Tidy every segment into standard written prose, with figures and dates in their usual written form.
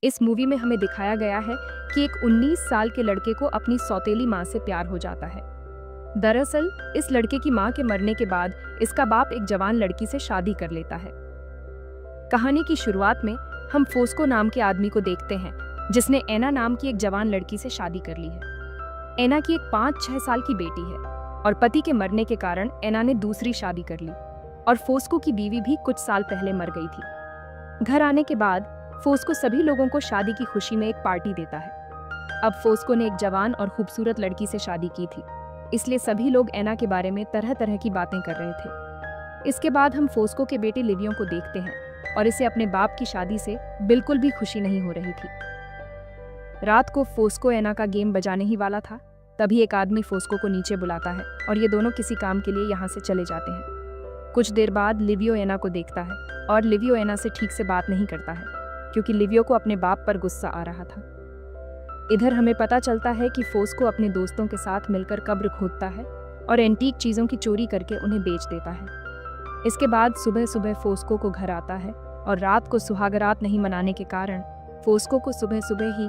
इस मूवी में हमें दिखाया गया है कि एक 19 साल के लड़के को अपनी सौतेली माँ से प्यार हो जाता है। दरअसल इस लड़के की माँ के मरने के बाद इसका बाप एक जवान लड़की से शादी कर लेता है। कहानी की शुरुआत में हम फोस्को नाम के आदमी को देखते हैं जिसने एना नाम की एक जवान लड़की से शादी कर ली है। एना की एक 5-6 साल की बेटी है और पति के मरने के कारण एना ने दूसरी शादी कर ली और फोस्को की बीवी भी कुछ साल पहले मर गई थी। घर आने के बाद फोस्को सभी लोगों को शादी की खुशी में एक पार्टी देता है। अब फोस्को ने एक जवान और खूबसूरत लड़की से शादी की थी, इसलिए सभी लोग एना के बारे में तरह तरह की बातें कर रहे थे। इसके बाद हम फोस्को के बेटे लिवियो को देखते हैं और इसे अपने बाप की शादी से बिल्कुल भी खुशी नहीं हो रही थी। रात को फोस्को एना का गेम बजाने ही वाला था, तभी एक आदमी फोस्को को नीचे बुलाता है और ये दोनों किसी काम के लिए यहाँ से चले जाते हैं। कुछ देर बाद लिवियो एना को देखता है और लिवियो एना से ठीक से बात नहीं करता है क्योंकि लिवियो को अपने बाप पर गुस्सा आ रहा था। इधर हमें पता चलता है कि फोस्को अपने दोस्तों के साथ मिलकर कब्र खोदता है और एंटीक चीज़ों की चोरी करके उन्हें बेच देता है। इसके बाद सुबह सुबह फोस्को को घर आता है और रात को सुहागरात नहीं मनाने के कारण फोस्को को सुबह सुबह ही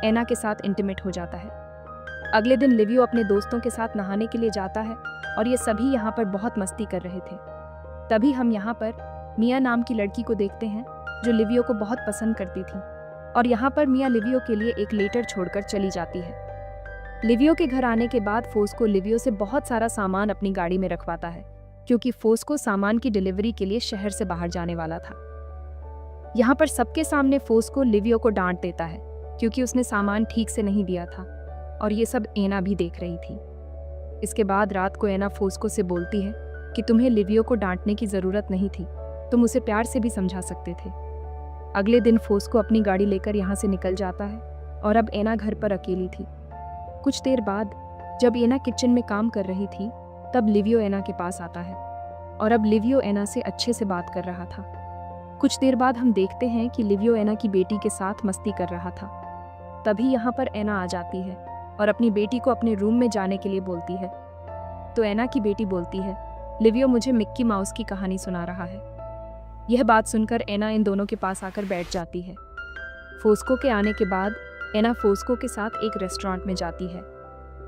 एना के साथ इंटीमेट हो जाता है। अगले दिन लिवियो अपने दोस्तों के साथ नहाने के लिए जाता है और ये सभी यहाँ पर बहुत मस्ती कर रहे थे। तभी हम यहाँ पर मिया नाम की लड़की को देखते हैं जो लिवियो को बहुत पसंद करती थी और यहाँ पर मिया लिवियो के लिए एक लेटर छोड़कर चली जाती है। लिवियो के घर आने के बाद फोस्को लिवियो से बहुत सारा सामान अपनी गाड़ी में रखवाता है क्योंकि फोस्को सामान की डिलीवरी के लिए शहर से बाहर जाने वाला था। यहाँ पर सबके सामने फोस्को लिवियो को डांट देता है क्योंकि उसने सामान ठीक से नहीं दिया था और ये सब एना भी देख रही थी। इसके बाद रात को एना फोस्को से बोलती है कि तुम्हें लिवियो को डांटने की ज़रूरत नहीं थी, तुम उसे प्यार से भी समझा सकते थे। अगले दिन फोस्को अपनी गाड़ी लेकर यहाँ से निकल जाता है और अब एना घर पर अकेली थी। कुछ देर बाद जब एना किचन में काम कर रही थी तब लिवियो एना के पास आता है और अब लिवियो एना से अच्छे से बात कर रहा था। कुछ देर बाद हम देखते हैं कि लिवियो एना की बेटी के साथ मस्ती कर रहा था। तभी यहाँ पर एना आ जाती है और अपनी बेटी को अपने रूम में जाने के लिए बोलती है। तो एना की बेटी बोलती है, लिवियो मुझे मिक्की माउस की कहानी सुना रहा है। यह बात सुनकर एना इन दोनों के पास आकर बैठ जाती है। फोस्को के आने के बाद एना फोस्को के साथ एक रेस्टोरेंट में जाती है,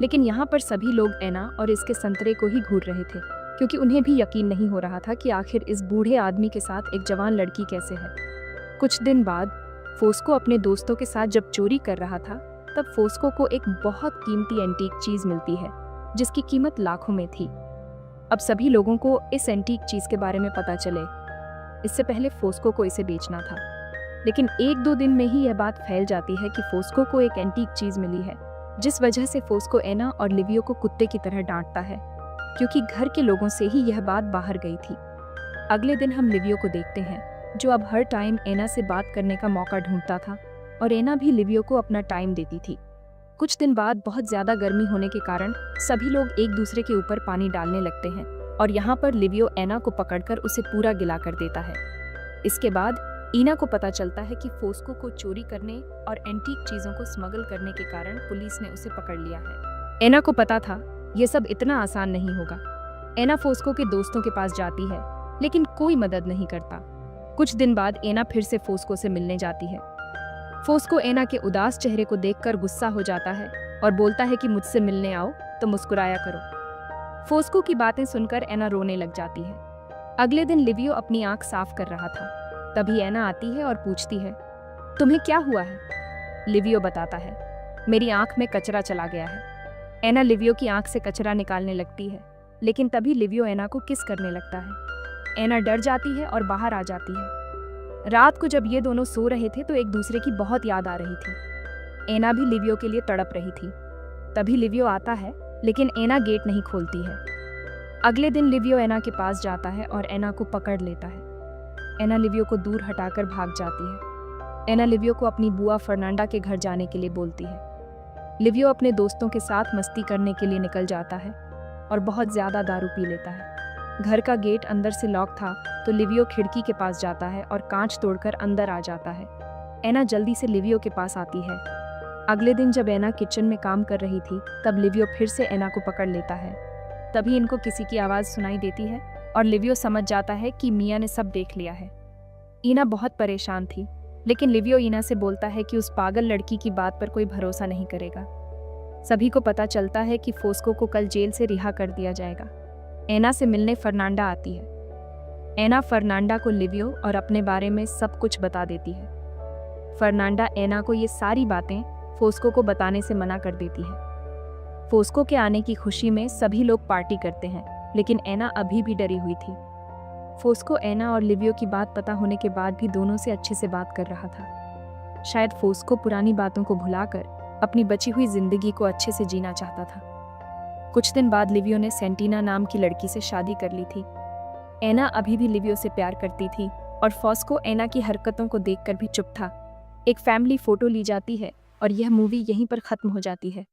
लेकिन यहाँ पर सभी लोग एना और इसके संतरे को ही घूर रहे थे क्योंकि उन्हें भी यकीन नहीं हो रहा था कि आखिर इस बूढ़े आदमी के साथ एक जवान लड़की कैसे है। कुछ दिन बाद फोस्को अपने दोस्तों के साथ जब चोरी कर रहा था तब फोस्को को एक बहुत कीमती एंटीक चीज़ मिलती है जिसकी कीमत लाखों में थी। अब सभी लोगों को इस एंटीक चीज़ के बारे में पता चले। इससे पहले फोस्को को इसे बेचना था, लेकिन 1-2 दिन में ही यह बात फैल जाती है कि फोस्को को एक एंटीक चीज़ मिली है, जिस वजह से फोस्को एना और लिवियो को कुत्ते की तरह डांटता है क्योंकि घर के लोगों से ही यह बात बाहर गई थी। अगले दिन हम लिवियो को देखते हैं जो अब हर टाइम एना से बात करने का मौका ढूंढता था और एना भी लिवियो को अपना टाइम देती थी। कुछ दिन बाद बहुत ज़्यादा गर्मी होने के कारण सभी लोग एक दूसरे के ऊपर पानी डालने लगते हैं और यहाँ पर लिवियो एना को पकड़कर उसे पूरा गिला कर देता है। इसके बाद ईना को पता चलता है कि फोस्को को चोरी करने और एंटीक चीज़ों को स्मगल करने के कारण पुलिस ने उसे पकड़ लिया है। एना को पता था ये सब इतना आसान नहीं होगा। एना फोस्को के दोस्तों के पास जाती है लेकिन कोई मदद नहीं करता। कुछ दिन बाद एना फिर से फोस्को से मिलने जाती है। फोस्को एना के उदास चेहरे को देखकर गुस्सा हो जाता है और बोलता है कि मुझसे मिलने आओ तो मुस्कुराया करो। फोस्को की बातें सुनकर एना रोने लग जाती है। अगले दिन लिवियो अपनी आंख साफ कर रहा था, तभी एना आती है और पूछती है, तुम्हें क्या हुआ है? लिवियो बताता है, मेरी आंख में कचरा चला गया है। एना लिवियो की आंख से कचरा निकालने लगती है, लेकिन तभी लिवियो एना को किस करने लगता है। एना डर जाती है और बाहर आ जाती है। रात को जब ये दोनों सो रहे थे तो एक दूसरे की बहुत याद आ रही थी। एना भी लिवियो के लिए तड़प रही थी। तभी लिवियो आता है, लेकिन एना गेट नहीं खोलती है। अगले दिन लिवियो एना के पास जाता है और एना को पकड़ लेता है। एना लिवियो को दूर हटाकर भाग जाती है। एना लिवियो को अपनी बुआ फर्नांडा के घर जाने के लिए बोलती है। लिवियो अपने दोस्तों के साथ मस्ती करने के लिए निकल जाता है और बहुत ज़्यादा दारू पी लेता है। घर का गेट अंदर से लॉक था तो लिवियो खिड़की के पास जाता है और कांच तोड़कर अंदर आ जाता है। एना जल्दी से लिवियो के पास आती है। अगले दिन जब एना किचन में काम कर रही थी तब लिवियो फिर से एना को पकड़ लेता है। तभी इनको किसी की आवाज़ सुनाई देती है और लिवियो समझ जाता है कि मिया ने सब देख लिया है। ईना बहुत परेशान थी लेकिन लिवियो एना से बोलता है कि उस पागल लड़की की बात पर कोई भरोसा नहीं करेगा। सभी को पता चलता है कि फोस्को को कल जेल से रिहा कर दिया जाएगा। एना से मिलने फर्नांडा आती है। एना फर्नांडा को लिवियो और अपने बारे में सब कुछ बता देती है। फर्नांडा एना को ये सारी बातें फोस्को को बताने से मना कर देती है। फोस्को के आने की खुशी में सभी लोग पार्टी करते हैं, लेकिन एना अभी भी डरी हुई थी। फोस्को एना और लिवियो की बात पता होने के बाद भी दोनों से अच्छे से बात कर रहा था। शायद फोस्को पुरानी बातों को भुलाकर अपनी बची हुई जिंदगी को अच्छे से जीना चाहता था। कुछ दिन बाद लिवियो ने सेंटीना नाम की लड़की से शादी कर ली थी। एना अभी भी लिवियो से प्यार करती थी और फोस्को एना की हरकतों को देखकर भी चुप था। एक फैमिली फोटो ली जाती है और यह मूवी यहीं पर खत्म हो जाती है।